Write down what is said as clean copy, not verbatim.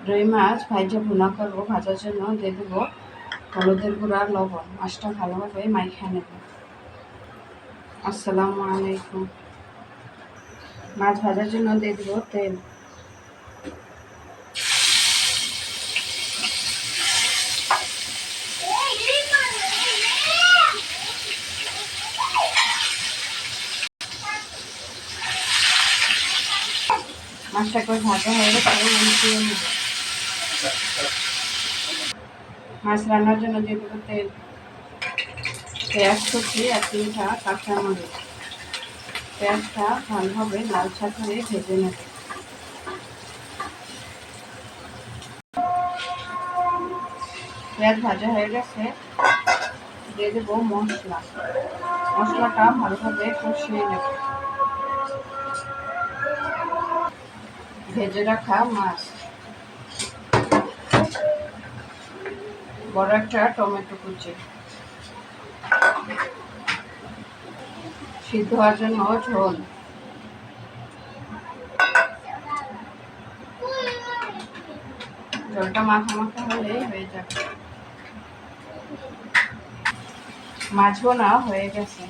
রুই মাছ ভাইজা ভুনা করবো। ভাজার জন্য দিয়ে দেবো হলুদের গুঁড়া, লবণ। মাছটা ভালোভাবে মাইখা নেব। আসসালামু আলাইকুম। মাছ ভাজার জন্য দিয়ে দেবো তেল। মাছটা করে ভাজা হয়ে গেছে, উল্টিয়ে নেব। মাছ রান্নার জন্য দিয়ে দেবো তেল, পেঁয়াজ কুচি আর 3টা কাঁচামরিচ। পেঁয়াজটা ভালোভাবে লালচা করে ভেজে নেব। পেঁয়াজ ভাজা হয়ে গেছে, দিয়ে দেবো মশলা। মশলাটা ভালোভাবে কষিয়ে নেব। ভেজে রাখা মাছ, বড় একটা টমেটো কুচি, সিদ্ধ হওয়ার জন্য ঝোল, ঝোলটা মাখা মাখা হলেই হয়ে যাবে। মাছ বোনা হয়ে গেছে।